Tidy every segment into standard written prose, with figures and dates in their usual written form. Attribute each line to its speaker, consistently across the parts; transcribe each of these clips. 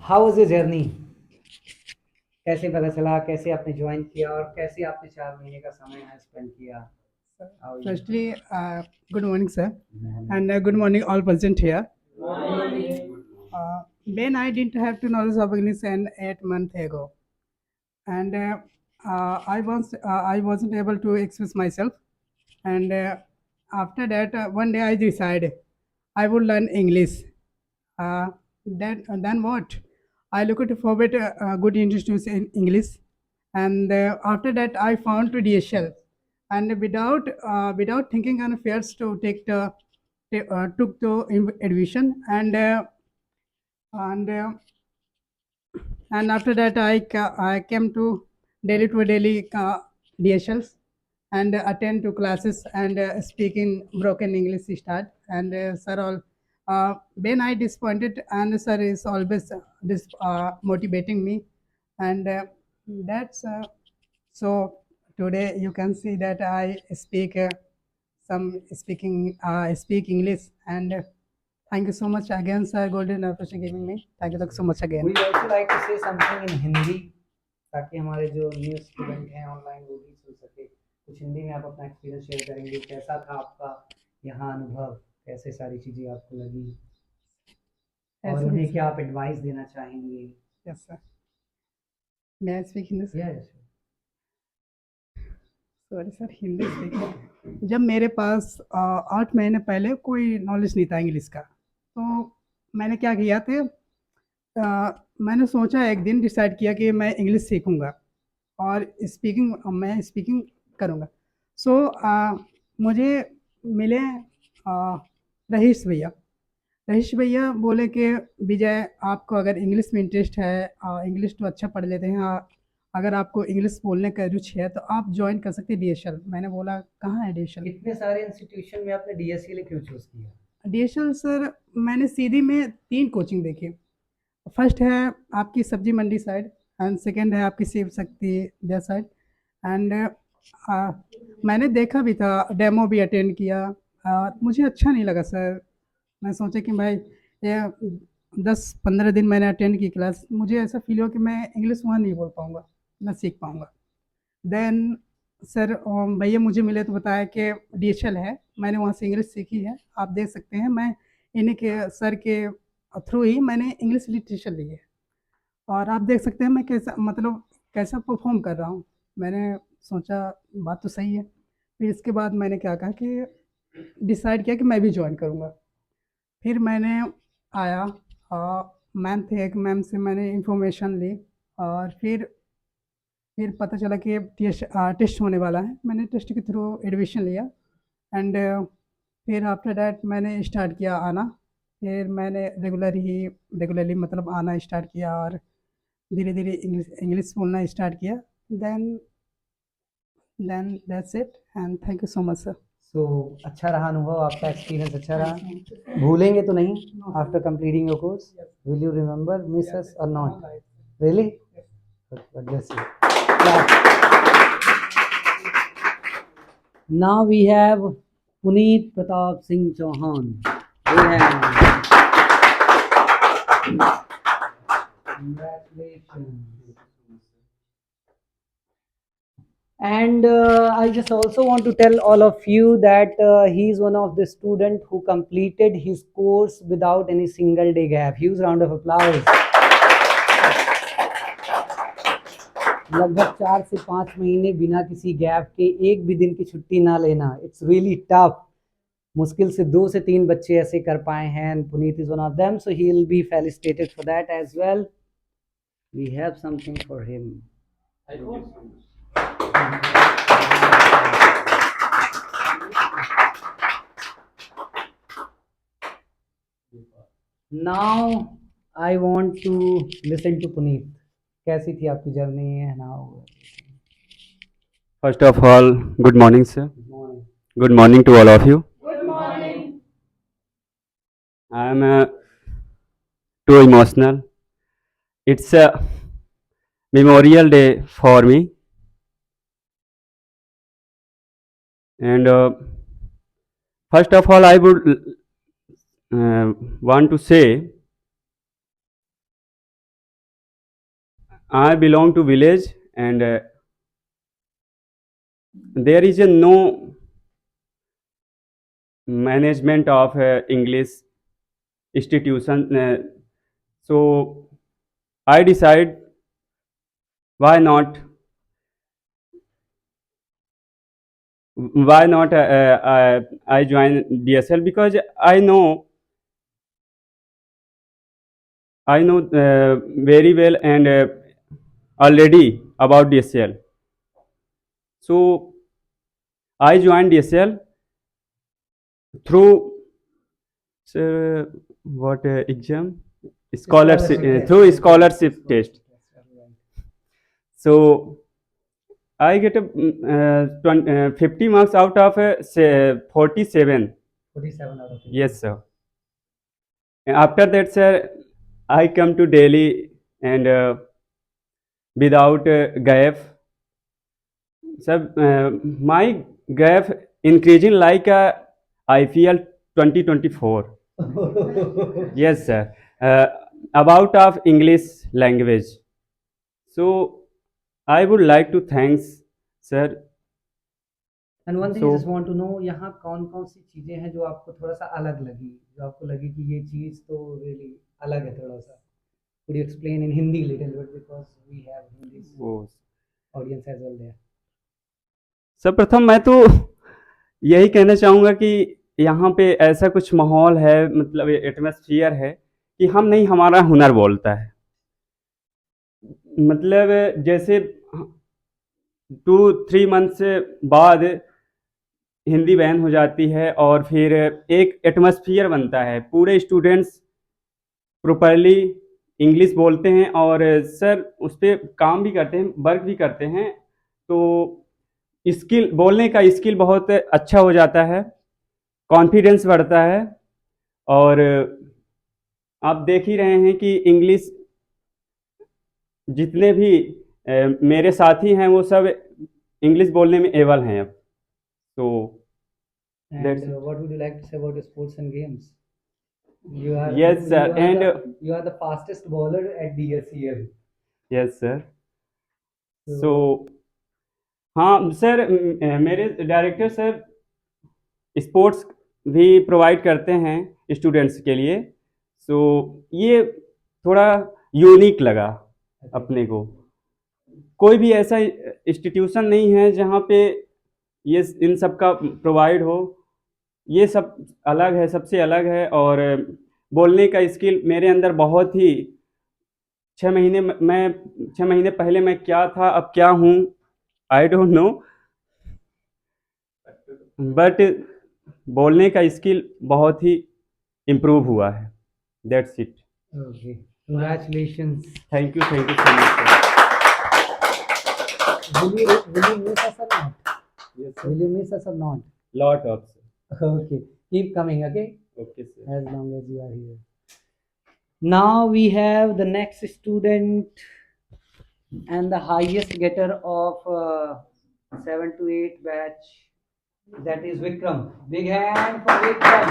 Speaker 1: How was your journey? कैसे पता चला, कैसे आपने ज्वाइन किया और कैसे आपने 4 महीने का समय यहाँ स्पेंड किया? How are you?
Speaker 2: Firstly, good morning, sir, and good morning, all present here. When I didn't have to knowledge of English an 8 months ago, and I wasn't able to express myself, and after that, one day I decided I would learn English. Then what? I looked forward good institutes in English, and after that I found to DSL, and without thinking and fears to took the admission, and after that I came to daily DSLs and attend to classes and speaking broken English start, and sir all when I disappointed, and sir is always motivating me, and that's so today you can see that I speak speak English, and thank you so much again, sir, Golden opportunity giving me. Thank you so much again.
Speaker 1: We also like to say something in Hindi ताकि हमारे जो new student हैं online वो भी सुन सके। कुछ हिंदी में आप अपना एक्सपीरियंस शेयर करेंगे, कैसा था आपका यहाँ अनुभव, कैसे सारी चीज़ें आपको लगी और
Speaker 2: ऐसे
Speaker 1: उन्हें
Speaker 2: भी
Speaker 1: क्या आप एडवाइस देना चाहेंगे?
Speaker 2: Yes sir, may I speak in this?
Speaker 1: Yes.
Speaker 2: Sorry sir, Hindi speaking. जब मेरे पास 8 महीने पहले कोई नॉलेज नहीं था इंग्लिश का, तो मैंने क्या किया थे, मैंने सोचा, एक दिन डिसाइड किया कि मैं इंग्लिश सीखूंगा और मैं स्पीकिंग करूंगा। सो मुझे मिले रहीश भैया। रहीश भैया बोले कि विजय, आपको अगर इंग्लिश में इंटरेस्ट है, इंग्लिश तो अच्छा पढ़ लेते हैं, अगर आपको इंग्लिश बोलने का रुचि है तो आप ज्वाइन कर सकते हैं DSL। मैंने बोला, कहाँ है DSL?
Speaker 1: इतने सारे इंस्टीट्यूशन में आपने DSL क्यों चूज किया?
Speaker 2: DSL सर, मैंने सीधी में 3 कोचिंग देखी। फर्स्ट है आपकी सब्जी मंडी साइड, एंड सेकंड है आपकी शिव शक्ति देर साइड, एंड मैंने देखा भी था, डेमो भी अटेंड किया। मुझे अच्छा नहीं लगा सर। मैं सोचा कि भाई ये 10-15 दिन मैंने अटेंड की क्लास, मुझे ऐसा फील हुआ कि मैं इंग्लिश वहाँ नहीं बोल पाऊँगा, ना सीख पाऊँगा। देन सर भैया मुझे मिले तो बताया कि DSL है, मैंने वहाँ से इंग्लिश सीखी है। आप देख सकते हैं, मैं इन्हीं के सर के थ्रू ही मैंने इंग्लिश लिटरेचर ली है, और आप देख सकते हैं मैं कैसा, मतलब कैसा परफॉर्म कर रहा हूँ। मैंने सोचा बात तो सही है। फिर इसके बाद मैंने क्या कहा कि डिसाइड किया कि मैं भी ज्वाइन करूँगा। फिर मैंने आया, मैम थे एक, मैम से मैंने इंफॉर्मेशन ली, और फिर पता चला कि टेस्ट होने वाला है। मैंने टेस्ट के थ्रू एडमिशन लिया, एंड फिर आफ्टर दैट मैंने स्टार्ट किया आना। फिर मैंने रेगुलरली मतलब आना स्टार्ट किया, और धीरे धीरे इंग्लिश इंग्लिश बोलना स्टार्ट किया। Then then that's it, and thank you so much sir.
Speaker 1: So अच्छा रहा अनुभव आपका, एक्सपीरियंस अच्छा रहा। भूलेंगे तो नहीं after completing your course? Will you remember miss us or not? Really? Now we have Puneet Pratap Singh Chauhan. Congratulations. And I just also want to tell all of you that he is one of the student who completed his course without any single day gap. Huge round of applause. लगभग 4 से 5 महीने बिना किसी gap के, एक भी दिन की छुट्टी ना लेना, इट्स रियली टफ। मुश्किल से 2 से 3 बच्चे ऐसे कर पाए हैं, and Puneet is one of them, so he will be felicitated for that as well. We have something for him. Now I want to listen to Puneet. कैसी थी आपकी जर्नी है now?
Speaker 3: First of all, good morning, sir.
Speaker 1: Good morning.
Speaker 3: Good morning to all of you.
Speaker 2: Good morning.
Speaker 3: I am too emotional. It's a Memorial Day for me, and first of all, I would want to say I belong to village, and there is a no management of English institution. So I decide, why not? Why not? I join DSL because I know very well and already about DSL. So I joined DSL through, sir, what exam? Scholarship, through scholarship test. So I get a 50 marks out of 47.
Speaker 1: 47 out of 50.
Speaker 3: Yes, sir. And after that, sir, I come to Delhi and without gap. Sir, my gap increasing like IPL 2024. Yes, sir. About of English language. So I would like to thanks, sir.
Speaker 1: And one thing
Speaker 3: So-
Speaker 1: just want to know यहाँ कौन कौन सी चीज़ें हैं जो आपको थोड़ा सा अलग लगी, जो आपको लगी कि ये चीज़ तो रियली अलग है थोड़ा सा. Could you explain in Hindi little bit because we have Hindi
Speaker 3: वो
Speaker 1: ऑडियंस एज वेल देयर.
Speaker 3: सर्वप्रथम मैं तो यही कहना चाहूँगा कि यहाँ पे ऐसा कुछ माहौल है, मतलब एटमॉस्फियर है कि हम नहीं, हमारा हुनर बोलता है. मतलब जैसे 2-3 मंथ से बाद हिंदी बैन हो जाती है और फिर एक एटमॉस्फियर बनता है, पूरे स्टूडेंट्स प्रॉपरली इंग्लिश बोलते हैं और सर उस पर काम भी करते हैं, वर्क भी करते हैं. तो स्किल, बोलने का स्किल बहुत अच्छा हो जाता है, कॉन्फिडेंस बढ़ता है. और आप देख ही रहे हैं कि इंग्लिश जितने भी मेरे साथी हैं वो सब इंग्लिश बोलने में एबल हैं अब. तो
Speaker 1: And
Speaker 3: That's it.
Speaker 1: what would you like to say about the sports and games? You are
Speaker 3: Yes, sir, and
Speaker 1: you are the fastest bowler at DSEL.
Speaker 3: Yes sir. So हाँ sir, मेरे director sir sports भी provide करते हैं students के लिए. सो ये थोड़ा unique लगा अपने को. कोई भी ऐसा इंस्टीट्यूशन नहीं है जहाँ पे ये इन सब का प्रोवाइड हो. ये सब अलग है, सबसे अलग है. और बोलने का स्किल मेरे अंदर बहुत ही 6 महीने पहले मैं क्या था, अब क्या हूँ, आई डोंट नो. बट बोलने का स्किल बहुत ही इम्प्रूव हुआ है. That's it.
Speaker 1: Okay. Congratulations.
Speaker 3: Thank you so much.
Speaker 1: Will you miss us or not? Will you miss us or not?
Speaker 3: Lot of.
Speaker 1: Okay. Keep coming, okay?
Speaker 3: Okay sir.
Speaker 1: As long as you are here. Now we have the next student and the highest getter of 7 to 8 batch. That is Vikram. Big hand for Vikram.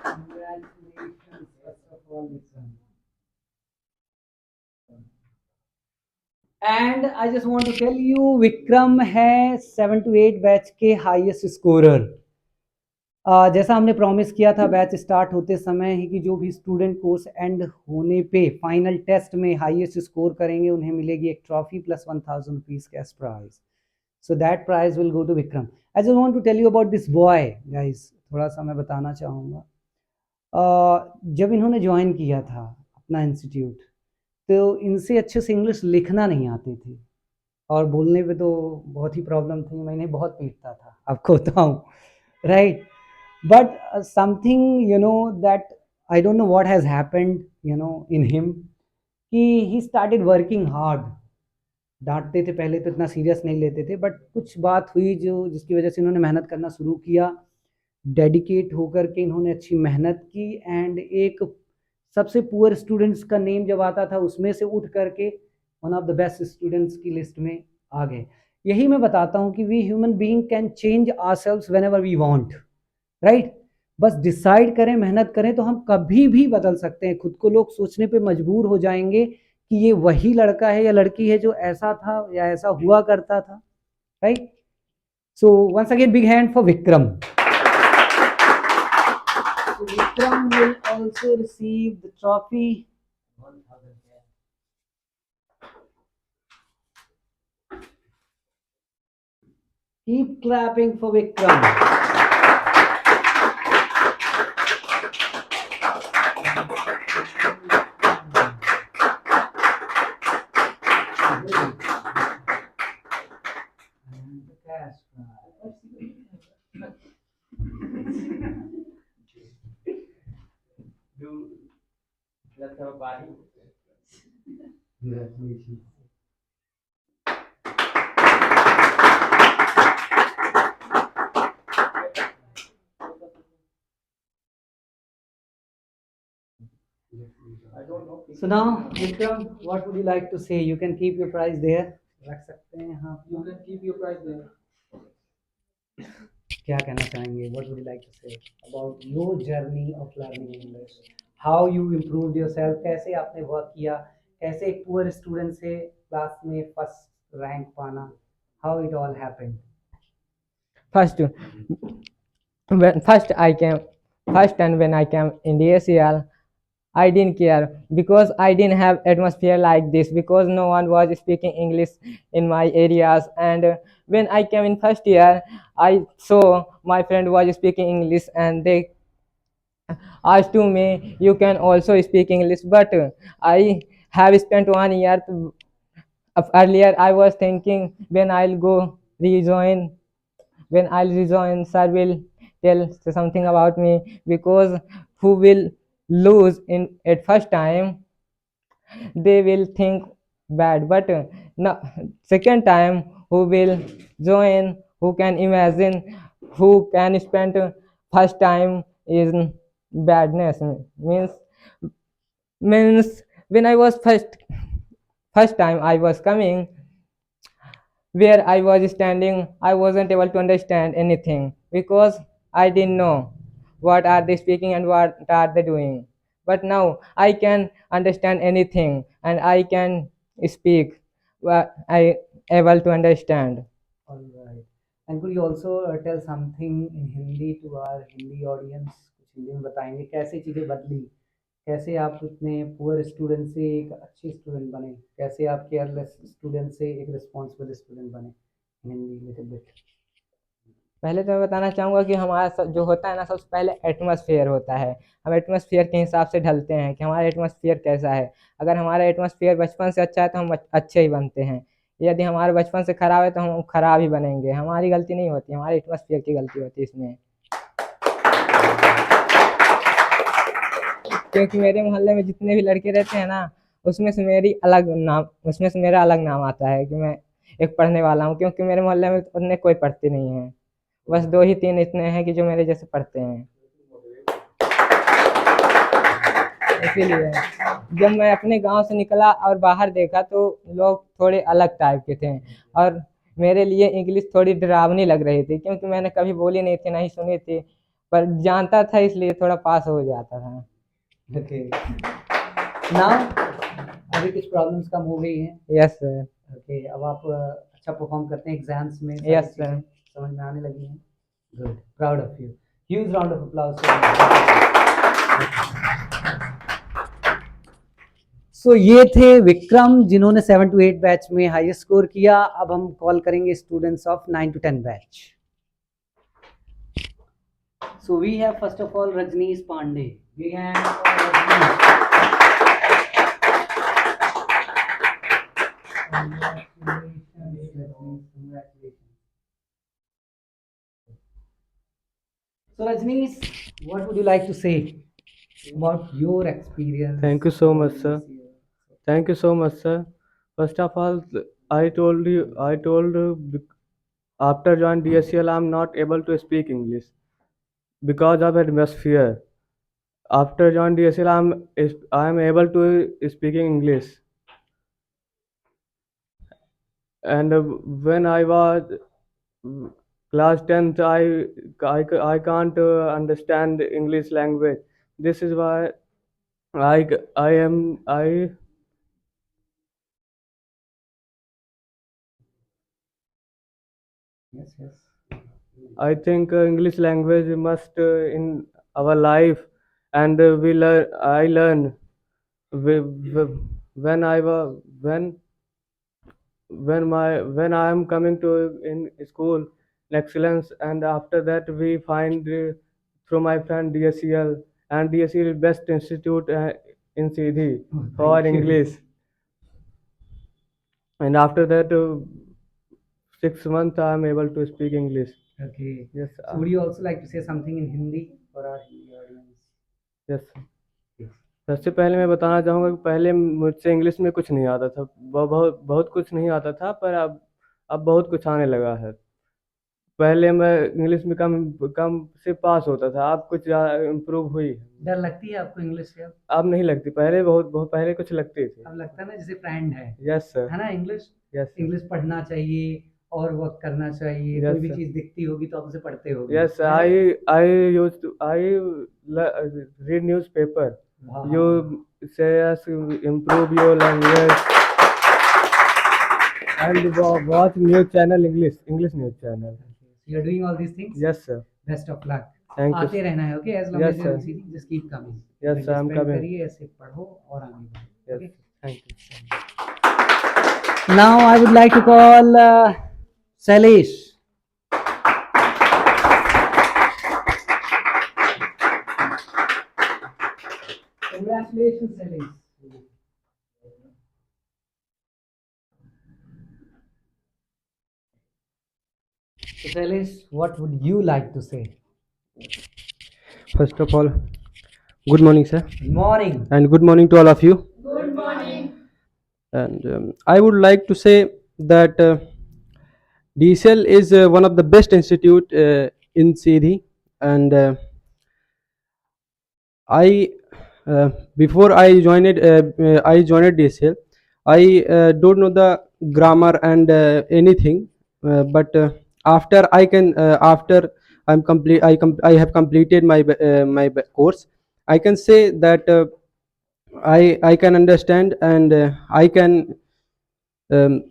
Speaker 1: Congratulations, first of all, Vikram. And I just want to tell you, Vikram है 7 to 8 batch के highest scorer. जैसा हमने promise किया था batch start होते समय ही कि जो भी स्टूडेंट कोर्स एंड होने पे फाइनल टेस्ट में हाईएस्ट स्कोर करेंगे उन्हें मिलेगी एक trophy plus 1000 rupees cash prize. So that prize will go to Vikram. I just want to tell you about this boy guys. थोड़ा सा मैं बताना चाहूँगा. जब इन्होंने ज्वाइन किया था अपना इंस्टीट्यूट तो इनसे अच्छे से इंग्लिश लिखना नहीं आती थी और बोलने पे तो बहुत ही प्रॉब्लम थी. मैं इन्हें बहुत पीटता था, आपको बताऊँ, right. But something, that I don't know what has happened, in him, कि he started working hard. डांटते थे पहले तो इतना सीरियस नहीं लेते थे, बट कुछ बात हुई जिसकी वजह से इन्होंने मेहनत करना शुरू किया. डेडिकेट होकर के इन्होंने अच्छी मेहनत की एंड एक सबसे पुअर स्टूडेंट्स का नेम जब आता था उसमें से उठ करके one of the best students की लिस्ट में आ गए. यही मैं बताता हूँ कि we human being can change ourselves whenever we want, right. बस डिसाइड करें, मेहनत करें तो हम कभी भी बदल सकते हैं खुद को। लोग सोचने पे मजबूर हो जाएंगे कि ये वही लड़का है या लड़की है जो ऐसा था या ऐसा हुआ करता था, right? So once again big hand for Vikram. So Vikram will also receive the trophy. Keep clapping for Vikram. And the cash prize.
Speaker 3: Let's have a party.
Speaker 1: Congratulations. So now, Vikram, what would you like to say? You can keep your prize there. रख सकते हैं हाँ. You can keep your prize there. क्या कहना चाहेंगे? What would you like to say about your journey of learning English? How you improved yourself? कैसे आपने work किया? कैसे एक पुअर स्टूडेंट से क्लास में फर्स्ट रैंक पाना? How it all happened?
Speaker 4: First, when I came in DSEL, I didn't care because I didn't have atmosphere like this, because no one was speaking English in my areas. And when I came in first year, I saw my friend was speaking English, and they asked to me, you can also speak English. But I have spent 1 year earlier. I was thinking when I'll rejoin, sir will tell something about me, because who will lose in at first time, they will think bad. But no, second time, who will join, who can imagine, who can spend first time in badness, means when I was first time I was coming, where I was standing, I wasn't able to understand anything, because I didn't know what are they speaking and what are they doing. But now I can understand anything, and I can speak what I able to understand.
Speaker 1: All right. And could you also tell something in Hindi to our Hindi audience? कुछ हिंदी में बताएंगे कैसे चीज़ें बदली, कैसे आप इतने poor student से एक अच्छे स्टूडेंट बने, कैसे आप केयरलेस स्टूडेंट से एक रिस्पॉन्सिबल स्टूडेंट बने? In Hindi little bit.
Speaker 4: पहले तो मैं बताना चाहूँगा कि हमारा जो होता है ना, सबसे पहले एटमॉस्फेयर होता है। हम एटमॉस्फेयर के हिसाब से ढलते हैं कि हमारा एटमॉस्फेयर कैसा है। अगर हमारा एटमॉस्फेयर बचपन से अच्छा है तो हम अच्छे ही बनते हैं, यदि हमारा बचपन से खराब है तो हम खराब ही बनेंगे। हमारी गलती नहीं होती, हमारे एटमॉस्फेयर की गलती होती है इसमें। क्योंकि मेरे मोहल्ले में जितने भी लड़के रहते हैं ना, उसमें से मेरा अलग नाम आता है कि मैं एक पढ़ने वाला हूँ, क्योंकि मेरे मोहल्ले में उतने कोई पढ़ते नहीं हैं, बस 2 ही 3 इतने हैं कि जो मेरे जैसे पढ़ते हैं। इसीलिए जब मैं अपने गांव से निकला और बाहर देखा तो लोग थोड़े अलग टाइप के थे, और मेरे लिए इंग्लिश थोड़ी डरावनी लग रही थी, क्योंकि मैंने कभी बोली नहीं थी, नहीं सुनी थी, पर जानता था, इसलिए थोड़ा पास हो जाता था।
Speaker 1: Okay. Now अभी कुछ प्रॉब्लम्स कम हो गई हैं?
Speaker 4: Yes sir.
Speaker 1: ओके, अब आप अच्छा परफॉर्म करते हैं एग्जाम्स में, सारी
Speaker 4: Yes, sir.
Speaker 1: चीज़ें समझ में आने लगी हैं। Good, proud of you. Huge round of applause. So ये थे विक्रम जिन्होंने 7 to 8 बैच में हाईएस्ट स्कोर किया। अब हम कॉल करेंगे students of 9 to 10 batch. So we have first of all Rajneesh Pandey. Big hand for Rajneesh. Congratulations. So Rajneesh, what would you like to say about your experience?
Speaker 5: Thank you so much, sir. Thank you so much, sir. First of all, I told after joining DSCL, I'm not able to speak English because of atmosphere. After joining DSCL, I'm able to speaking English. And when I was class 10th, I can't understand English language. This is why I
Speaker 1: Yes, yes.
Speaker 5: I think English language must in our life, and we learn. I learn when I was when I am coming to in school excellence, and after that we find through my friend DSEL, and DSEL best institute in CD
Speaker 1: Oh,
Speaker 5: for
Speaker 1: thank you.
Speaker 5: English, and after that 6 months I am able to speak English.
Speaker 1: Okay.
Speaker 5: Yes,
Speaker 1: So would you also like to say something in Hindi for our Hindi audience?
Speaker 5: yes.
Speaker 1: Yes.
Speaker 5: सबसे पहले मैं बताना चाहूँगा कि पहले मुझसे English में कुछ नहीं आता था, बहुत बहुत कुछ नहीं आता था, पर अब बहुत कुछ आने लगा है। पहले मैं इंग्लिश में कम कम से पास होता था, अब कुछ इम्प्रूव हुई है।
Speaker 1: डर लगती है आपको इंग्लिश से
Speaker 5: अब नहीं लगती, पहले बहुत बहुत पहले कुछ लगती थी।
Speaker 1: अब लगता है ना जैसे फ्रेंड है
Speaker 5: यस सर,
Speaker 1: है ना इंग्लिश
Speaker 5: यस सर,
Speaker 1: इंग्लिश पढ़ना चाहिए और वर्क करना चाहिए
Speaker 5: Yes,
Speaker 1: कोई भी
Speaker 5: sir.
Speaker 1: चीज दिखती होगी तो आप उसे पढ़ते होगे
Speaker 5: yes. I used to read newspaper.
Speaker 1: वाह।
Speaker 5: You say us improve your language and watch news channel English news channel.
Speaker 1: You are doing all these things.
Speaker 5: Yes sir.
Speaker 1: Best of luck
Speaker 5: Thank you.
Speaker 1: आते रहना है okay as long
Speaker 5: Yes,
Speaker 1: as
Speaker 5: sir.
Speaker 1: You see just keep coming
Speaker 5: Yes sir, I'm coming.
Speaker 1: करिए ऐसे पढ़ो और आगे बढ़ो
Speaker 5: Yes, thank you.
Speaker 1: Now I would like to call Shailesh Congratulations, Shailesh. So, Shailesh, what would you like to say?
Speaker 6: First of all, good morning, sir,
Speaker 1: Good morning.
Speaker 6: and good morning to all of you. And I would like to say that DCL is one of the best institute in Sindhi, and I before I joined DCL. I don't know the grammar and anything, but after I can after I have completed my course. I can say that I can understand, and I can um,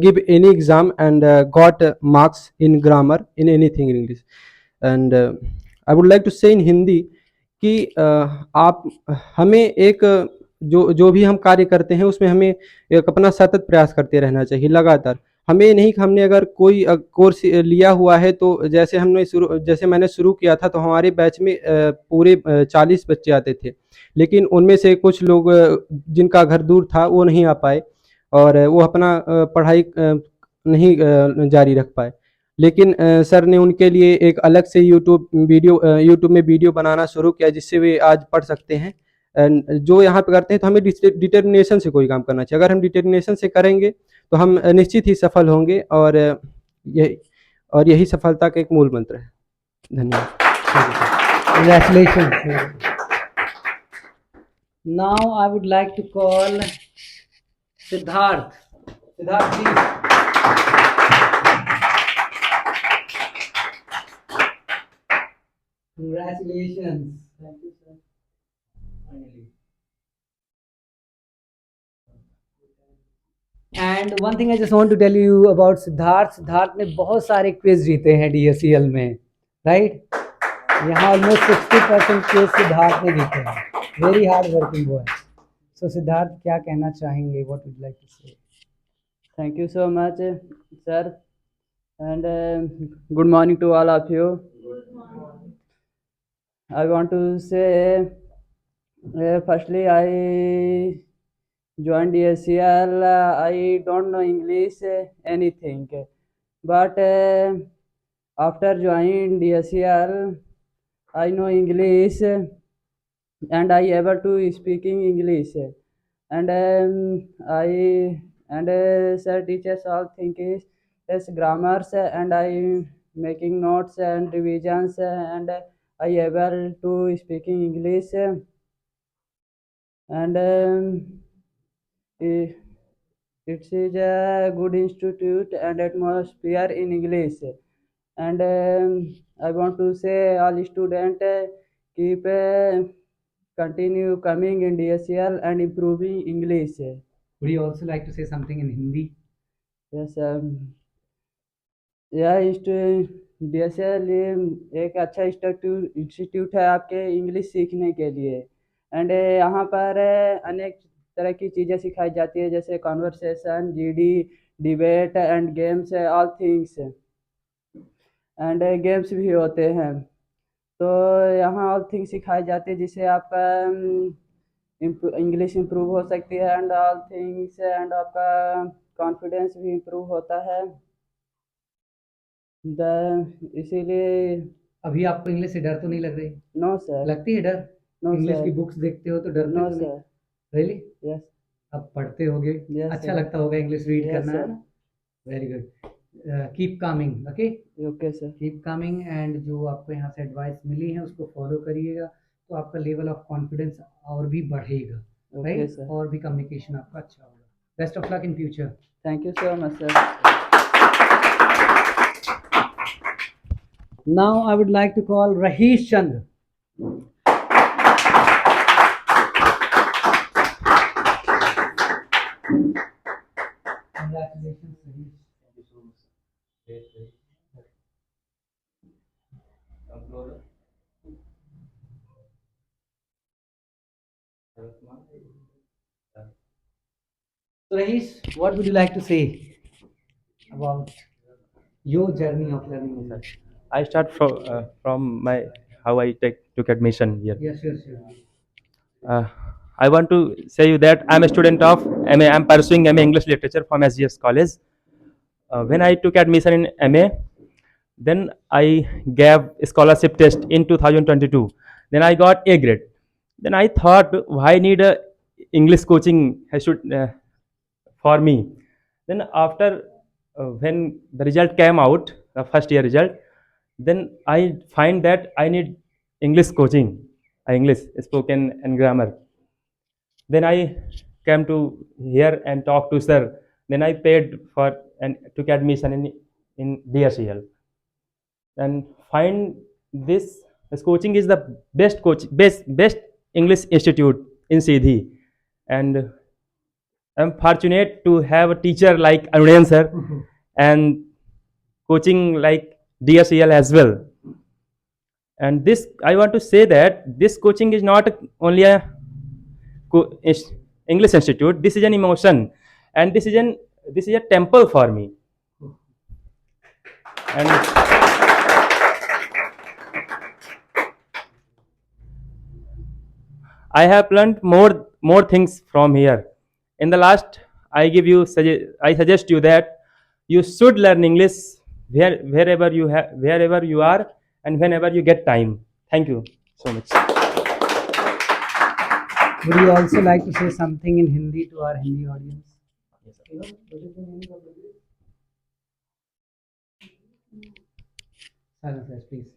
Speaker 6: give any exam and got marks in grammar in anything in English. And I would like to say in Hindi कि आप हमें एक जो जो भी हम कार्य करते हैं उसमें हमें एक अपना सतत प्रयास करते रहना चाहिए लगातार। हमें ये नहीं कि हमने अगर कोई कोर्स लिया हुआ है तो जैसे मैंने शुरू किया था तो हमारे बैच में पूरे 40 बच्चे आते थे, लेकिन उनमें से कुछ लोग जिनका घर दूर था वो नहीं आ पाए और वो अपना पढ़ाई नहीं जारी रख पाए। लेकिन सर ने उनके लिए एक अलग से यूट्यूब में वीडियो बनाना शुरू किया जिससे वे आज पढ़ सकते हैं। जो यहाँ पे करते हैं तो हमें डिटर्मिनेशन से कोई काम करना चाहिए। अगर हम डिटर्मिनेशन से करेंगे तो हम निश्चित ही सफल होंगे और यही सफलता का एक मूल मंत्र है। धन्यवाद।
Speaker 1: Congratulations. Now I would like to call Siddharth. Siddharth, please. Congratulations. Thank you, sir. Finally. And one thing I just want to tell you about Siddharth. Siddharth ने बहुत सारे क्विज जीते हैं DSEL में, right? यहाँ ऑलमोस्ट 60% क्विज सिद्धार्थ ने जीते हैं। Very hard working boy. So Siddharth क्या कहना चाहेंगे? What would like to say?
Speaker 7: Thank you so much, sir, and good morning to all of you. I want to say, firstly, I joined DSCL. I don't know English anything, but after joining DSCL, I know English and I able to speaking English, and sir teaches all things is grammars, and I making notes and revisions, and I able to speaking English, and eh, It is a good institute and atmosphere in English. And I want to say all students keep continue coming in DSL and improving English.
Speaker 1: Would you also like to say something in Hindi?
Speaker 7: Yes, यह DSL एक अच्छा institute है आपके English सीखने के लिए। And यहाँ पर अनेक तरह की चीज़ें सिखाई जाती है, जैसे conversation, GD, debate and games, all things. And games भी होते हैं। तो यहाँ ऑल थिंग्स सिखाई जाती है, जिससे आपका इंग्लिश इम्प्रूव हो सकती है एंड ऑल थिंग्स, एंड आपका कॉन्फिडेंस भी इम्प्रूव होता है। इसीलिए
Speaker 1: अभी आपको इंग्लिश से डर तो नहीं लग रही?
Speaker 7: No sir.
Speaker 1: लगती है डर?
Speaker 7: No
Speaker 1: English
Speaker 7: sir.
Speaker 1: की बुक्स देखते हो तो डरते
Speaker 7: नो
Speaker 1: हो नहीं?
Speaker 7: सर।
Speaker 1: रियली?
Speaker 7: यस।
Speaker 1: अब पढ़ते होगे,
Speaker 7: Yes,
Speaker 1: अच्छा
Speaker 7: sir.
Speaker 1: लगता होगा इंग्लिश रीड
Speaker 7: Yes,
Speaker 1: करना, है
Speaker 7: sir.
Speaker 1: ना? Very good. Keep Kameng, okay?
Speaker 7: Okay sir.
Speaker 1: Keep coming, and जो आपको यहाँ से एडवाइस मिली है उसको फॉलो करिएगा, तो आपका लेवल ऑफ कॉन्फिडेंस और भी बढ़ेगा,
Speaker 7: ओके
Speaker 1: राइट?
Speaker 7: सर।
Speaker 1: और भी कम्युनिकेशन आपका अच्छा होगा। Best of luck in future.
Speaker 7: Thank you so much sir.
Speaker 1: Now I would like to call Rahish Chand. Congratulations, Rahesh.
Speaker 3: Thank you so much, sir. Great. Come closer.
Speaker 1: So Rahesh, what would you like to say about your journey of learning English?
Speaker 8: I start from my how I took admission here.
Speaker 1: Yes, sure, sure.
Speaker 8: Uh, I want to say you that I'm a student of MA. I'm pursuing MA English Literature from SGS College. When I took admission in MA, then I gave a scholarship test in 2022. Then I got A grade. Then I thought, why need a English coaching for me? Then after when the result came out, the first year result, then I find that I need English coaching, English spoken and grammar. Then I came to here and talked to sir. Then I paid for and took admission in DSEL and find this coaching is the best English institute in Seedhi, and I'm fortunate to have a teacher like Anunayan sir and coaching like DSEL as well. And this I want to say that this coaching is not only a English institute. This is an emotion, and this is a temple for me. And I have learned more things from here. In the last, I suggest you that you should learn English wherever you are and whenever you get time. Thank you so much.
Speaker 1: Would you also like to say something in Hindi to our Hindi audience? Silence, yes, please.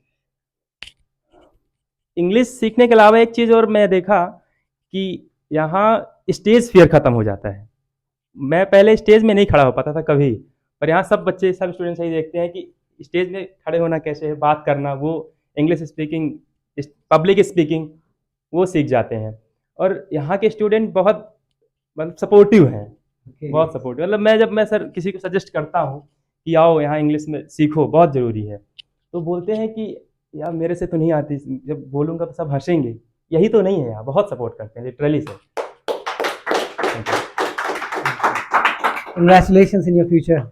Speaker 8: English सीखने के अलावा एक चीज़ और मैं देखा कि यहाँ stage fear ख़त्म हो जाता है। मैं पहले स्टेज में नहीं खड़ा हो पाता था कभी, पर यहाँ सब बच्चे सब स्टूडेंट्स यही देखते हैं कि स्टेज में खड़े होना कैसे है, बात करना, वो इंग्लिश स्पीकिंग, पब्लिक स्पीकिंग वो सीख जाते हैं। और यहाँ के स्टूडेंट बहुत मतलब सपोर्टिव हैं, बहुत सपोर्टिव। मतलब जब मैं सर किसी को सजेस्ट करता हूँ कि आओ यहाँ इंग्लिश में सीखो, बहुत ज़रूरी है, तो बोलते हैं कि यार मेरे से तो नहीं आती, जब बोलूँगा तो सब हंसेंगे। यही तो नहीं है, यहाँ बहुत सपोर्ट करते हैं literally sir.
Speaker 1: Congratulations in your future.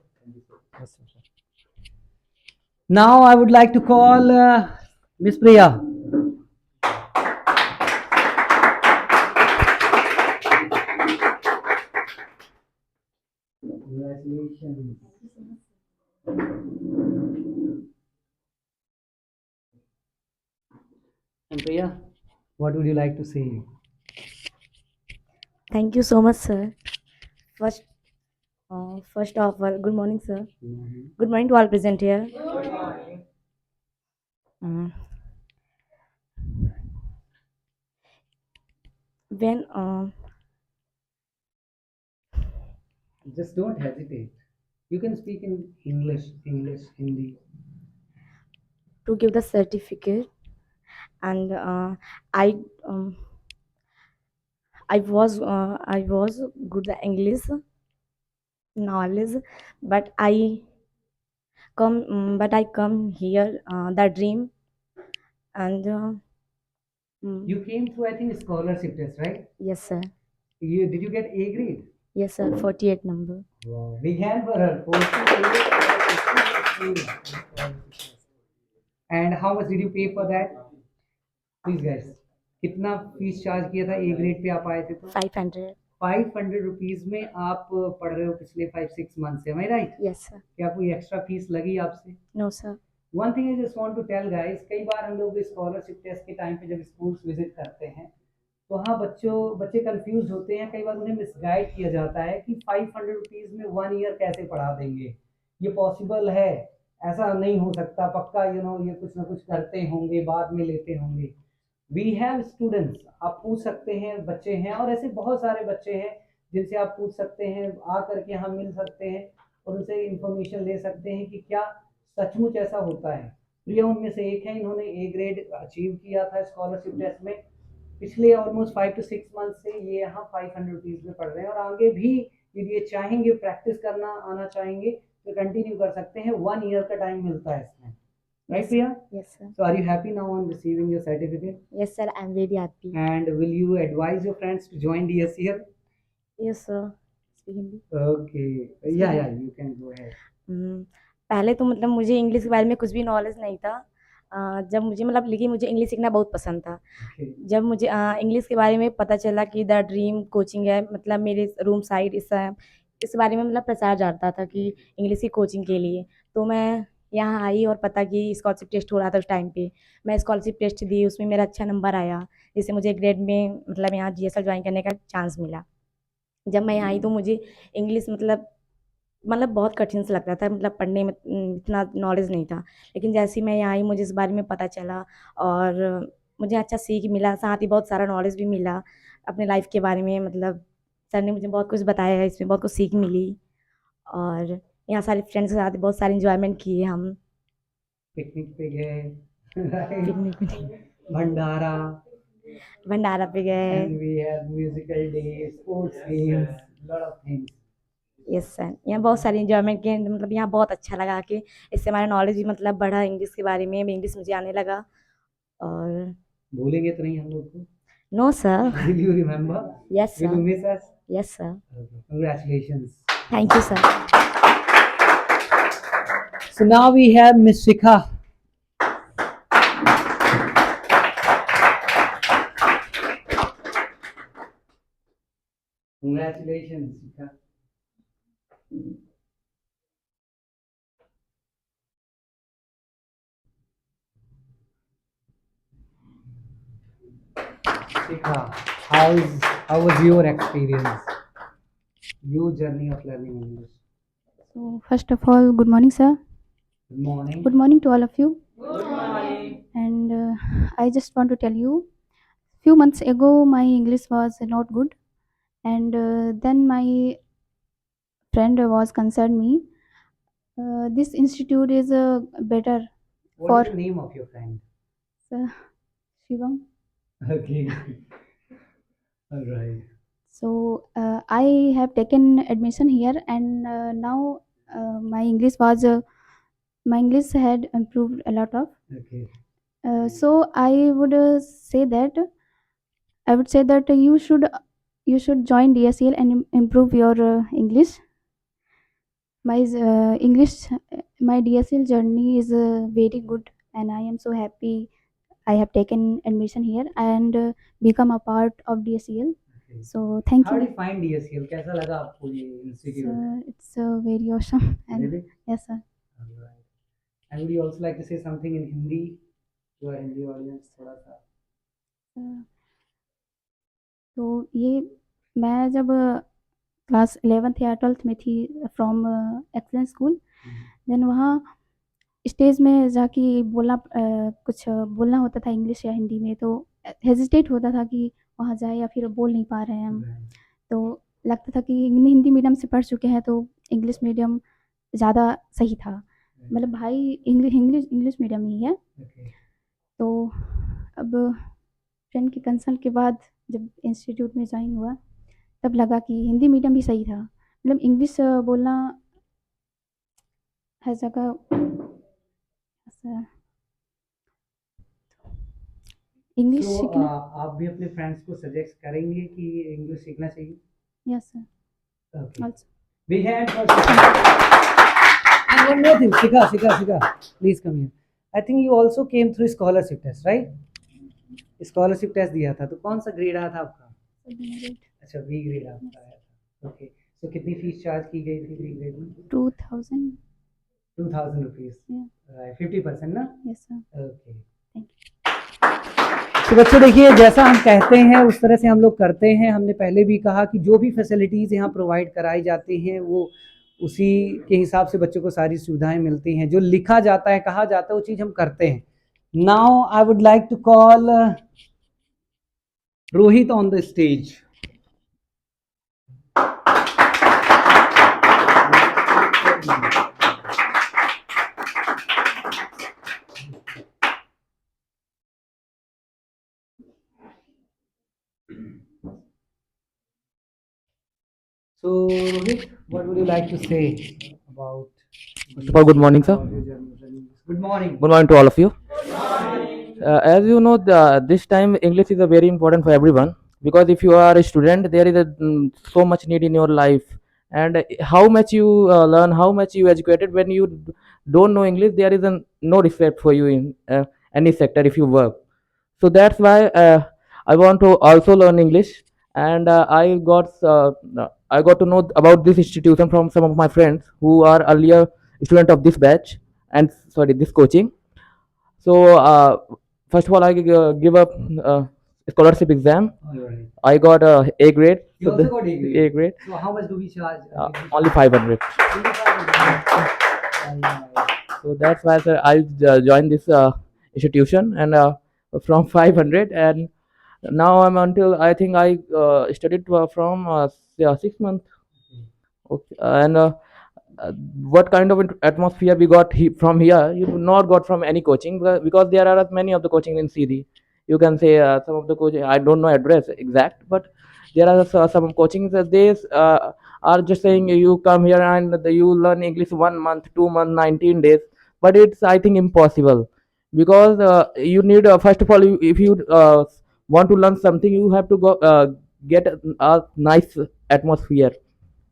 Speaker 1: Now I would like to call Miss Priya. Congratulations. And Priya, what would you like to say?
Speaker 9: Thank you so much, sir. First of all, good morning, sir. Good morning to all present here. Mm. When
Speaker 1: Just don't hesitate. You can speak in English, Hindi.
Speaker 9: To give the certificate, and I um, I was good at English knowledge, but I come here the dream and
Speaker 1: You came through, I think, scholarship test, right?
Speaker 9: yes sir,
Speaker 1: Did you get A grade?
Speaker 9: yes sir, 48 number.
Speaker 1: Wow. Big hand for her. 48. And how much did you pay for that? Please guys, कितना fees charge किया था A grade pay आप आए थे तो?
Speaker 9: 500.
Speaker 1: 500 rupees में आप पढ़ रहे हो पिछले 5-6 मंथ से, am I right?
Speaker 9: Yes sir.
Speaker 1: क्या कोई एक्स्ट्रा फीस लगी आपसे?
Speaker 9: No sir.
Speaker 1: One thing I just want to tell guys, कई बार हम लोग स्कॉलरशिप टेस्ट के टाइम पे जब स्कूल्स विजिट करते हैं तो हाँ बच्चे कंफ्यूज होते हैं, कई बार उन्हें मिसगाइड किया जाता है कि 500 रुपीज में 1 ईयर कैसे पढ़ा देंगे, ये पॉसिबल है? ऐसा नहीं हो सकता, पक्का ये कुछ ना कुछ करते होंगे, बाद में लेते होंगे। वी हैव स्टूडेंट्स, आप पूछ सकते हैं, बच्चे हैं और ऐसे बहुत सारे बच्चे हैं जिनसे आप पूछ सकते हैं, आ करके हम मिल सकते हैं और उनसे इंफॉर्मेशन ले सकते हैं कि क्या सचमुच ऐसा होता है। प्रिया उनमें से एक है, इन्होंने ए ग्रेड अचीव किया था स्कॉलरशिप टेस्ट में। पिछले ऑलमोस्ट 5 to 6 मंथ से ये यहाँ 500 रुपीज में पढ़ रहे हैं और आगे भी यदि ये चाहेंगे प्रैक्टिस करना आना चाहेंगे तो कंटिन्यू कर सकते हैं। 1 ईयर का टाइम मिलता है इसमें, right Priya?
Speaker 9: Yes sir.
Speaker 1: So are you happy now on receiving your certificate?
Speaker 9: Yes sir, I'm very happy.
Speaker 1: And will you advise your friends to join DSCL?
Speaker 9: Yes sir. Speak Hindi.
Speaker 1: Okay, yeah, you can go ahead.
Speaker 9: पहले तो मतलब मुझे English के बारे में कुछ भी knowledge नहीं था। जब मुझे मतलब लेकिन मुझे इंग्लिश सीखना बहुत पसंद था।
Speaker 1: Okay.
Speaker 9: जब मुझे इंग्लिश के बारे में पता चला कि द ड्रीम कोचिंग है, मतलब मेरे रूम साइड इस बारे में मतलब प्रचार जाता था कि इंग्लिश की कोचिंग के लिए, तो मैं यहाँ आई और पता कि स्कॉलरशिप टेस्ट हो रहा था उस टाइम पे। मैं स्कॉलरशिप टेस्ट दी, उसमें मेरा अच्छा नंबर आया, जिससे मुझे ग्रेड में मतलब यहाँ GSL ज्वाइन करने का चांस मिला। जब मैं यहाँ आई तो मुझे इंग्लिश मतलब बहुत कठिन सा लगता था, मतलब पढ़ने में इतना नॉलेज नहीं था। लेकिन जैसे ही मैं यहाँ आई मुझे इस बारे में पता चला और मुझे अच्छा सीख मिला, साथ ही बहुत सारा नॉलेज भी मिला अपने लाइफ के बारे में। मतलब सर ने मुझे बहुत कुछ बताया है, इसमें बहुत कुछ सीख मिली और यहाँ सारे फ्रेंड्स के साथ बहुत सारे इंजॉयमेंट किए हम।
Speaker 1: पिकनिक पे गए,
Speaker 9: पिकनिक में
Speaker 1: भंडारा
Speaker 9: पे गए।
Speaker 1: and we have musical days, sports games, lot of things.
Speaker 9: Yes sir, यहाँ बहुत सारे इंजॉयमेंट किए, मतलब यहाँ बहुत अच्छा लगा कि इससे हमारा नॉलेज भी मतलब बढ़ा इंग्लिश के बारे में, इंग्लिश मुझे आने लगा। और
Speaker 1: भूलेंगे तो नहीं हम लोग को?
Speaker 9: No sir.
Speaker 1: Will you remember?
Speaker 9: Yes
Speaker 1: Will you
Speaker 9: sir,
Speaker 1: miss us?
Speaker 9: Yes sir,
Speaker 1: Okay. Congratulations.
Speaker 9: Thank you sir.
Speaker 1: So now we have Miss Shikha. Congratulations, Shikha. Shikha, how was your experience, your journey of learning English?
Speaker 10: So first of all, good morning, sir.
Speaker 1: Good morning.
Speaker 10: Good morning to all of you. Good morning. And I just want to tell you, few months ago my English was not good, and then my friend was concerned me. This institute is better
Speaker 1: What
Speaker 10: for
Speaker 1: is the name of your friend?
Speaker 10: Shivam.
Speaker 1: Okay. All right.
Speaker 10: So I have taken admission here, and now my English had improved a lot of.
Speaker 1: Okay.
Speaker 10: So I would say that you should join DSCL and improve your English. My DSCL journey is very good, and I am so happy I have taken admission here and become a part of DSCL.
Speaker 1: Okay.
Speaker 10: So thank
Speaker 1: How
Speaker 10: you.
Speaker 1: do you find DSCL? कैसा लगा आपको ये institute?
Speaker 10: It's very awesome. And
Speaker 1: Really?
Speaker 10: yes, sir.
Speaker 1: All right. And would you also like to say something in Hindi to our Hindi audience? थोड़ा सा.
Speaker 10: तो ये मैं जब क्लास 11th या 12th में थी फ्रॉम एक्सेलेंस स्कूल, देन वहाँ स्टेज में जाके कुछ बोलना होता था इंग्लिश या हिंदी में, तो हेजिटेट होता था कि वहाँ जाए या फिर बोल नहीं पा रहे हैं हम। तो लगता था कि हिंदी मीडियम से पढ़ चुके हैं तो इंग्लिश मीडियम ज़्यादा सही था। मतलब भाई इंग्लिश मीडियम ही है।
Speaker 1: Okay.
Speaker 10: तो अब फ्रेंड के कंसर्न के बाद जब इंस्टीट्यूट में ज्वाइन हुआ तब लगा कि हिंदी मीडियम भी सही था। मतलब इंग्लिश बोलना हर जगह ऐसा इंग्लिश
Speaker 1: So,
Speaker 10: सीखना।
Speaker 1: आप भी अपने फ्रेंड्स को सजेस्ट करेंगे कि इंग्लिश सीखना चाहिए?
Speaker 10: Yes sir.
Speaker 1: Okay.
Speaker 10: Also
Speaker 1: Big hand for Shikha. And one more thing, Shikha, please come here. I think you also came through scholarship test, right? Scholarship test दिया था, तो कौन सा ग्रेड आया था आपका? अच्छा, बी ग्रेड आपका आया था। ओके, तो कितनी फीस चार्ज की गई थी बी ग्रेड में?
Speaker 10: 2000।
Speaker 1: 2000 रुपीज, राइट, 50% ना?
Speaker 10: Yes sir.
Speaker 1: ओके।
Speaker 10: थैंक
Speaker 1: तो बच्चों देखिए, जैसा हम कहते हैं उस तरह से हम लोग करते हैं। हमने पहले भी कहा कि जो भी फैसिलिटीज़ यहाँ प्रोवाइड कराई जाती हैं वो उसी के हिसाब से बच्चों को सारी सुविधाएं मिलती हैं। जो लिखा जाता है, कहा जाता है, वो चीज़ हम करते हैं। Now I would like to call Rohit on the stage. So, Rohit, what would you like to say about?
Speaker 11: First of all, good morning, sir.
Speaker 1: Good morning.
Speaker 11: Good morning to all of you. As you know, this time English is a very important for everyone, because if you are a student, there is so much need in your life, and how much you learn, how much you educated, when you don't know English, there is no respect for you in any sector if you work. So that's why I want to also learn English, and I got to know about this institution from some of my friends who are earlier student of this batch, and sorry, this coaching. So first of all, I give up scholarship exam.
Speaker 1: All right.
Speaker 11: I got A grade.
Speaker 1: You
Speaker 11: So
Speaker 1: also
Speaker 11: the-
Speaker 1: got A grade.
Speaker 11: A grade.
Speaker 1: So how much do we charge?
Speaker 11: Only 500.
Speaker 1: Only 500.
Speaker 11: So that's why, sir, I joined this institution, and from 500, and now I'm until, I think I studied from 6 months. Okay. And what kind of atmosphere we got from here, you do not got from any coaching, because there are many of the coaching in CD. You can say some of the coaching, I don't know address exact, but there are some coachings that they are just saying you come here and you learn English 1 month, 2 months, 19 days, but it's, I think, impossible, because you need first of all, if you want to learn something, you have to go get a nice atmosphere.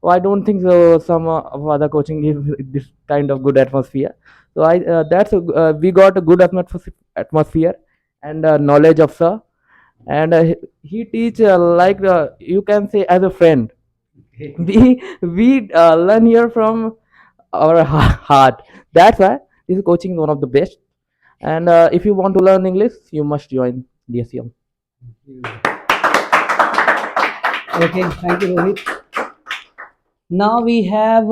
Speaker 11: So I don't think so. Some of other coaching is this kind of good atmosphere. So I we got a good atmosphere and knowledge of sir, and he teach like you can say as a friend. We learn here from our heart. That's why this coaching is one of the best. And if you want to learn English, you must join DSM.
Speaker 1: Okay, thank you, Rohit. Now we have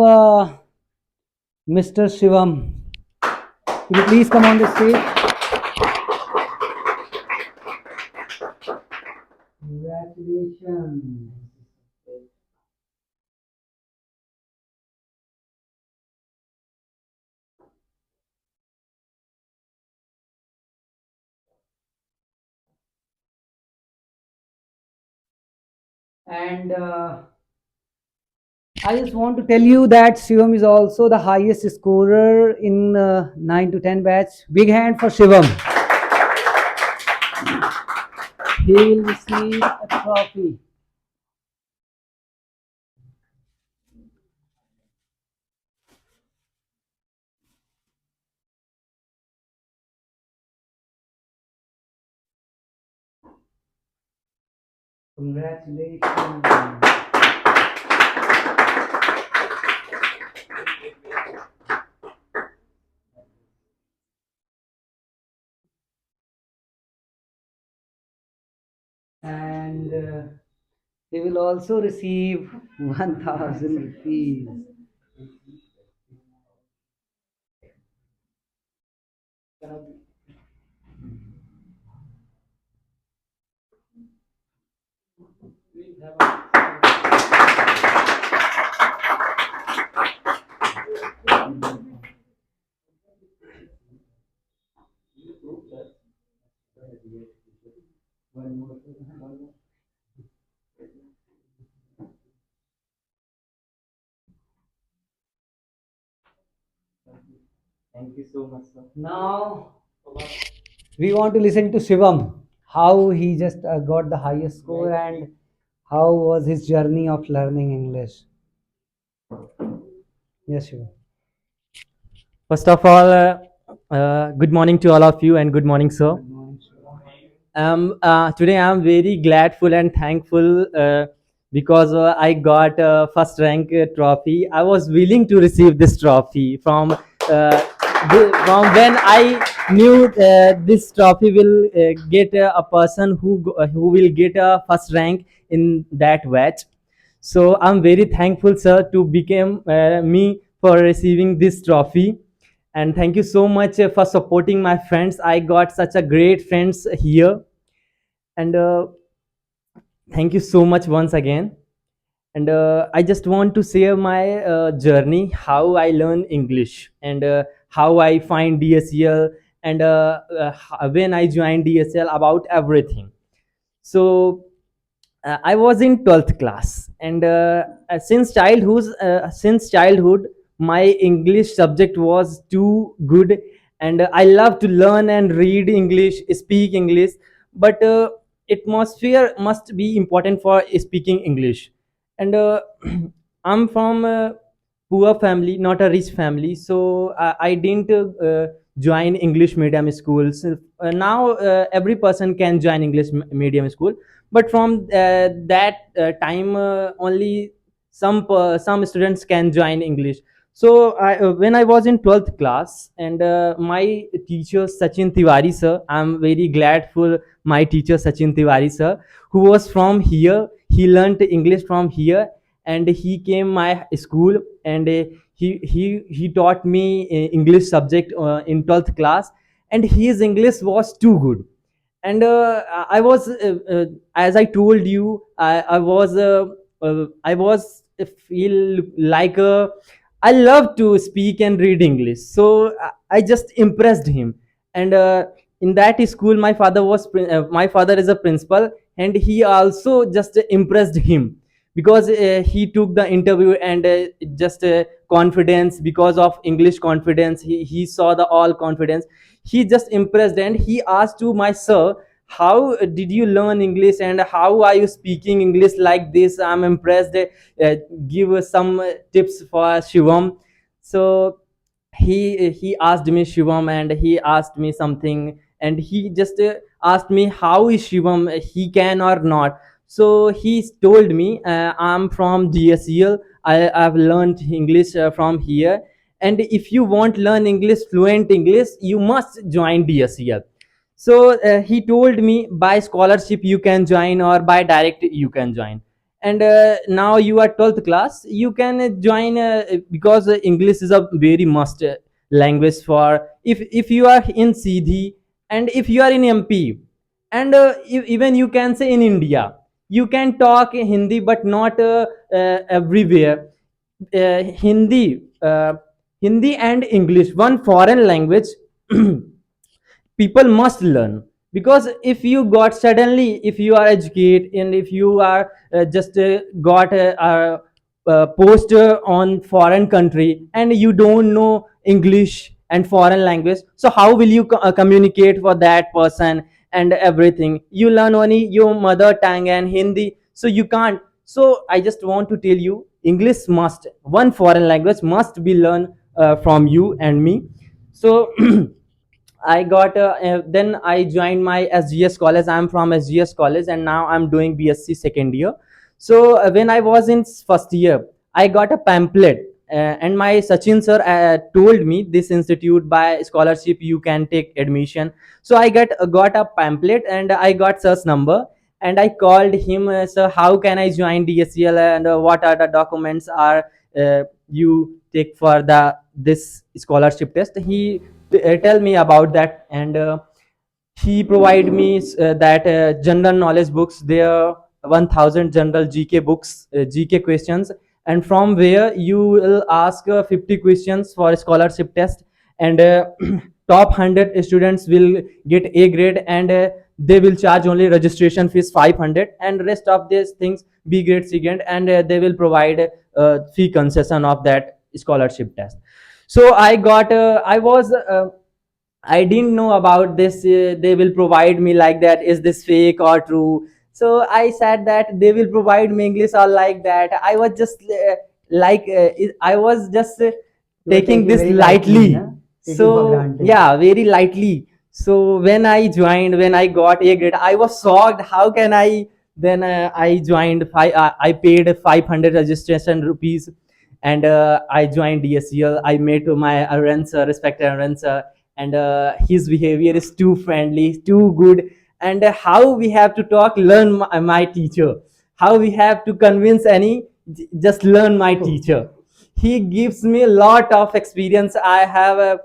Speaker 1: Mr. Shivam. Could you please come on the stage? Congratulations. And I just want to tell you that Shivam is also the highest scorer in 9 to 10 batch. Big hand for Shivam. He will receive a trophy. Congratulations. And he will also receive 1000 rupees.
Speaker 3: Thank you so much, sir.
Speaker 1: Now we want to listen to Shivam, how he just got the highest score and how was his journey of learning English. Yes, Shivam.
Speaker 12: First of all, good morning to all of you and good morning, sir. Today I'm very gladful and thankful because I got first rank trophy. I was willing to receive this trophy from when I knew this trophy will get a person who will get a first rank in that batch. So I'm very thankful, sir, to become me for receiving this trophy. And thank you so much for supporting my friends. I got such a great friends here, and thank you so much once again. And I just want to share my journey, how I learn English, and how I find DSEL, and when I joined DSEL, about everything. So I was in 12th class, and since childhood, my English subject was too good, and I love to learn and read English, speak English. But atmosphere must be important for speaking English, and I'm from a poor family, not a rich family, so I didn't join English medium schools. Now every person can join English medium school, but from that time only some students can join English. So when I was in 12th class, and my teacher Sachin Tiwari sir, I'm very gladful, my teacher Sachin Tiwari sir, who was from here, he learned English from here, and he came my school, and he taught me English subject in 12th class, and his English was too good. And I was as I told you, I was feel like I love to speak and read English, so I just impressed him. And in that school, my father is a principal, and he also just impressed him, because he took the interview, and just confidence, because of English confidence, he saw the all confidence, he just impressed, and he asked to my sir, how did you learn English, and how are you speaking English like this? I'm impressed. Give us some tips for Shivam. So he asked me Shivam, and he asked me something, and he just asked me how is Shivam, he can or not. So he told me, I'm from DSEL, I've learned English from here, and if you want learn English, fluent English, you must join DSEL. So he told me, by scholarship you can join, or by direct you can join. And now you are 12th class, you can join, because English is a very must language for, if you are in CD, and if you are in MP, and even you can say in India, you can talk Hindi, but not everywhere. Hindi, Hindi and English, one foreign language, people must learn. Because if you got suddenly, if you are educated, and if you are just got a post on foreign country, and you don't know English and foreign language, so how will you communicate for that person and everything? You learn only your mother tongue and Hindi, so you can't. So I just want to tell you, English must, one foreign language must be learned from you and me. So I got then I joined my SGS college. I'm from SGS college, and now I'm doing BSc second year. So when I was in first year, I got a pamphlet, and my Sachin sir told me, this institute by scholarship you can take admission. So I got a pamphlet, and I got sir's number, and I called him, sir, how can I join DSEL, and what are the documents are you take for this scholarship test? He tell me about that, and he provide me that general knowledge books, there 1000 general GK books, GK questions, and from where you will ask 50 questions for a scholarship test, and top 100 students will get A grade, and they will charge only registration fees 500, and rest of these things B grade, C grade, and they will provide fee concession of that scholarship test. So I didn't know about this. They will provide me like that. Is this fake or true? So I said that they will provide me English or like that. I was just I was just taking
Speaker 1: taking
Speaker 12: this
Speaker 1: very
Speaker 12: lightly.
Speaker 1: huh? Taking for
Speaker 12: So
Speaker 1: granted.
Speaker 12: yeah, very lightly. So when I got A grade, I was shocked. How can I? Then I joined. I paid 500 registration rupees, and I joined DSCL. I met my Arun sir, respected Arun sir, and his behavior is too friendly, too good. And how we have to talk, learn my teacher. How we have to convince any, just learn my teacher. He gives me a lot of experience. I have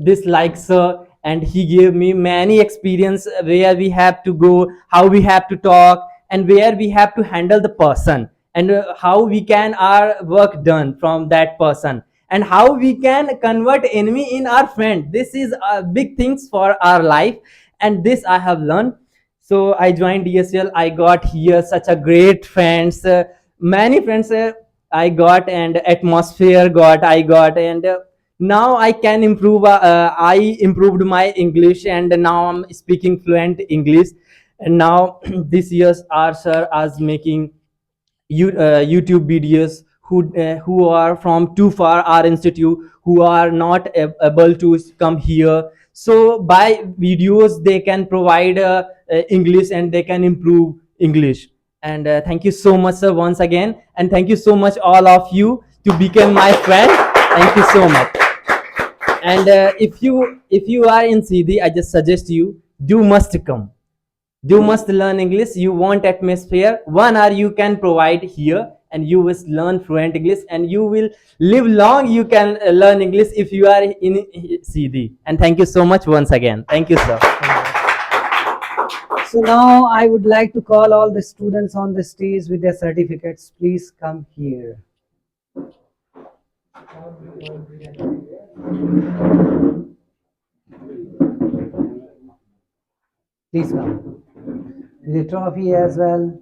Speaker 12: this like sir, and he gave me many experience where we have to go, how we have to talk, and where we have to handle the person, and how we can our work done from that person, and how we can convert enemy in our friend. This is big things for our life, and this I have learned. So I joined DSL. I got here such a great friends, many friends I got, and atmosphere I got, and now I can improve. I improved my English, and now I'm speaking fluent English. And now this year's our sir is making YouTube videos who are from too far our institute, who are not able to come here. So by videos they can provide English, and they can improve English. And thank you so much, sir, once again, and thank you so much all of you to become my friend. Thank you so much. And if you are in CD, I just suggest you must come. You must learn English. You want atmosphere. 1 hour you can provide here, and you will learn fluent English, and you will live long. You can learn English if you are in CD. And thank you so much once again. Thank you, sir.
Speaker 1: So now I would like to call all the students on the stage with their certificates. Please come here. Please come. The trophy as well.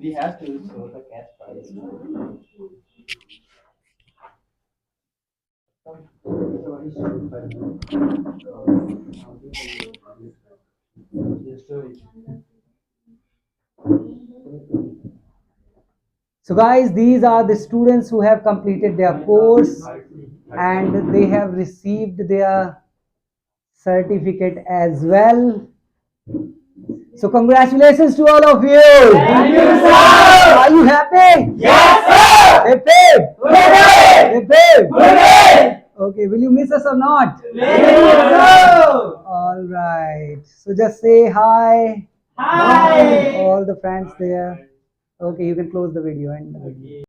Speaker 12: We have to show the cash prize.
Speaker 1: So guys, these are the students who have completed their course, and they have received their certificate as well. So congratulations to all of you.
Speaker 12: Thank you, sir.
Speaker 1: Are you happy?
Speaker 12: Yes, sir.
Speaker 1: Hip hip.
Speaker 12: Hooray!
Speaker 1: Hip hip.
Speaker 12: Hooray!
Speaker 1: Okay, will you miss us or not?
Speaker 12: Sir.
Speaker 1: All right. So just say hi.
Speaker 12: Hi.
Speaker 1: All the friends there. Okay, you can close the video and